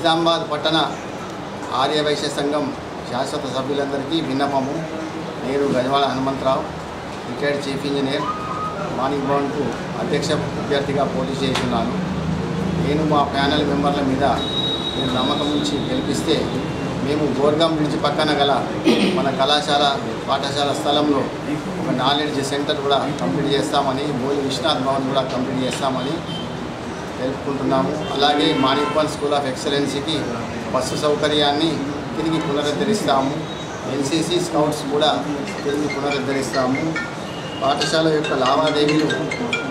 నిజామాబాద్ పట్టణ ఆర్యవైశ్య సంఘం శాశ్వత సభ్యులందరికీ విన్నపము. నేను Gajavada Hanumantharao, retired chief engineer, Manik భవన్కు అధ్యక్ష అభ్యర్థిగా పోటీ చేస్తున్నాను. నేను మా ప్యానెల్ మెంబర్ల మీద నేను నమ్మకం నుంచి గెలిపిస్తే మేము గోర్గాం బ్రిడ్జ్ పక్కన గల మన కళాశాల పాఠశాల స్థలంలో ఒక నాలెడ్జ్ సెంటర్ కూడా కంప్లీట్ చేస్తామని, బోలి విశ్వనాథ్ భవన్ కూడా కంప్లీట్ చేస్తామని తెలుపుకుంటున్నాము. అలాగే మాణిక్ భవన్ స్కూల్ ఆఫ్ ఎక్సలెన్సీకి బస్సు సౌకర్యాన్ని తిరిగి పునరుద్ధరిస్తాము. ఎన్సీసీ స్కౌట్స్ కూడా తిరిగి పునరుద్ధరిస్తాము. పాఠశాల యొక్క లావాదేవీలు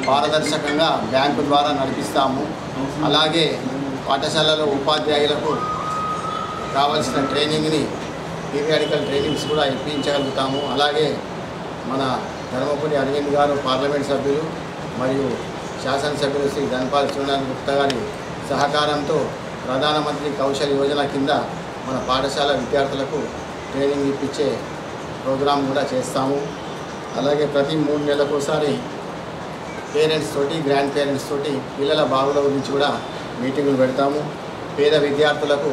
పారదర్శకంగా బ్యాంకు ద్వారా నడిపిస్తాము. అలాగే పాఠశాలలో ఉపాధ్యాయులకు కావాల్సిన ట్రైనింగ్ని, పీరియాడికల్ ట్రైనింగ్స్ కూడా ఇప్పించగలుగుతాము. అలాగే మన ధర్మపురి అరవింద్ గారు పార్లమెంట్ సభ్యులు మరియు శాసనసభ్యులు శ్రీ ధన్పాల్ శ్రీనాథ్ గుప్తా గారి సహకారంతో ప్రధానమంత్రి కౌశల్ యోజన కింద మన పాఠశాల విద్యార్థులకు ట్రైనింగ్ ఇప్పించే ప్రోగ్రాం కూడా చేస్తాము. అలాగే ప్రతి 3 నెలలకు ఒకసారి పేరెంట్స్ తోటి, గ్రాండ్ పేరెంట్స్ తోటి పిల్లల బాగుల గురించి కూడా మీటింగులు పెడతాము. పేద విద్యార్థులకు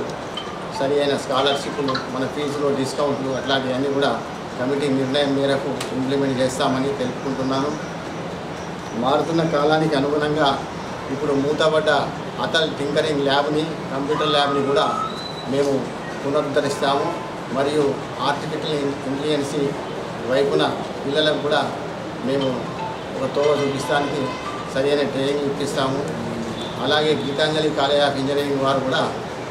సరి అయిన స్కాలర్షిప్లు, మన ఫీజులో డిస్కౌంట్లు అట్లాంటివన్నీ కూడా కమిటీ నిర్ణయం మేరకు ఇంప్లిమెంట్ చేస్తామని తెలుపుకుంటున్నాను. మారుతున్న కాలానికి అనుగుణంగా ఇప్పుడు మూతపడ్డ అటల్ టింకరింగ్ ల్యాబ్ని, కంప్యూటర్ ల్యాబ్ని కూడా మేము పునరుద్ధరిస్తాము. మరియు ఆర్టిఫిషియల్ ఇంటెలిజెన్సీ వైపున పిల్లలకు కూడా మేము ఒక తోవ చూపిస్తానికి సరైన ట్రైనింగ్ ఇప్పిస్తాము. అలాగే గీతాంజలి కాలేజ్ ఆఫ్ ఇంజనీరింగ్ వారు కూడా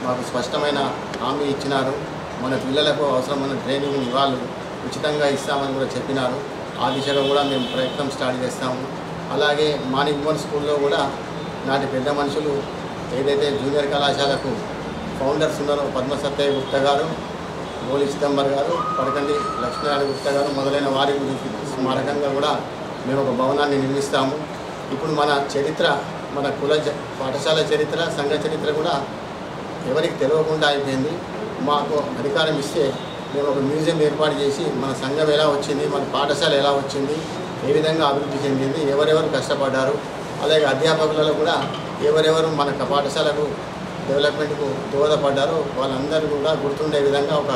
మాకు స్పష్టమైన హామీ ఇచ్చినారు. మన పిల్లలకు అవసరమైన ట్రైనింగ్ని వాళ్ళు ఉచితంగా ఇస్తామని కూడా చెప్పినారు. ఆ దిశగా కూడా మేము ప్రయత్నం స్టార్ట్ చేస్తాము. అలాగే మాణిక్ భవన్ స్కూల్లో కూడా నాటి పెద్ద మనుషులు ఏదైతే జూనియర్ కళాశాలకు ఫౌండర్స్ ఉన్నారో పద్మసత్య గుప్తా గారు, గోలి చిదంబర్ గారు, పడకండి లక్ష్మీనారాయణ గుప్తా గారు మొదలైన వారి గురించి స్మారకంగా కూడా మేము ఒక భవనాన్ని నిర్మిస్తాము. ఇప్పుడు మన చరిత్ర, మన పాఠశాల చరిత్ర, సంఘ చరిత్ర కూడా ఎవరికి తెలియకుండా అయిపోయింది. మాకు అధికారం ఇస్తే మేము ఒక మ్యూజియం ఏర్పాటు చేసి మన సంఘం ఎలా వచ్చింది, మన పాఠశాల ఎలా వచ్చింది, ఏ విధంగా అభివృద్ధి చెందింది, ఎవరెవరు కష్టపడ్డారు, అలాగే అధ్యాపకులలో కూడా ఎవరెవరు మన పాఠశాలకు డెవలప్మెంట్కు దోహదపడ్డారో వాళ్ళందరూ కూడా గుర్తుండే విధంగా ఒక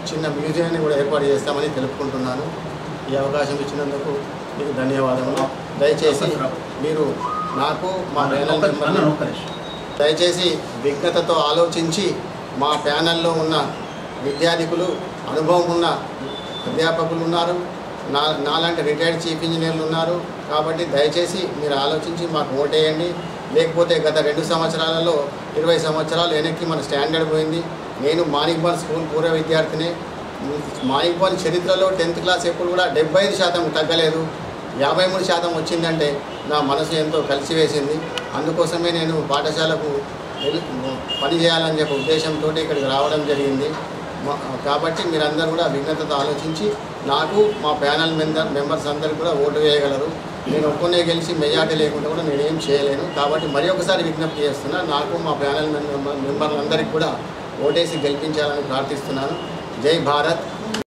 చిన్న మ్యూజియాన్ని కూడా ఏర్పాటు చేస్తామని తెలుపుకుంటున్నాను. ఈ అవకాశం ఇచ్చినందుకు మీకు ధన్యవాదములు. దయచేసి మీరు నాకు మా ప్యానెల్ మెంబర్లు దయచేసి విజ్ఞతతో ఆలోచించి మా ప్యానెల్లో ఉన్న విద్యార్థికులు, అనుభవం ఉన్న అధ్యాపకులు ఉన్నారు, నాలాంటి రిటైర్డ్ చీఫ్ ఇంజనీర్లు ఉన్నారు. కాబట్టి దయచేసి మీరు ఆలోచించి మాకు ఓటేయండి. లేకపోతే గత 2 సంవత్సరాలలో 20 సంవత్సరాలు వెనక్కి మన స్టాండర్డ్ పోయింది. నేను మాణిక్ భవన్ స్కూల్ పూర్వ విద్యార్థిని. మాణిక్ భవన్ చరిత్రలో 10th క్లాస్ ఎప్పుడు కూడా 75% తగ్గలేదు, 53% వచ్చిందంటే నా మనసు ఎంతో కలిసివేసింది. అందుకోసమే నేను పాఠశాలకు పని చేయాలని చెప్పే ఉద్దేశంతో ఇక్కడికి రావడం జరిగింది. కాబట్టి మీరందరూ కూడా విజ్ఞతతో ఆలోచించి నాకు మా ప్యానెల్ మెంబర్స్ అందరికీ కూడా ఓటు వేయగలరు. నేను ఒక్కనే గెలిచి మెజార్టీ లేకుండా కూడా నేనేం చేయలేను. కాబట్టి మరి ఒకసారి విజ్ఞప్తి చేస్తున్నా, నాకు మా ప్యానెల్ మెంబర్లందరికీ కూడా ఓటేసి గెలిపించాలని ప్రార్థిస్తున్నాను. జై భారత్.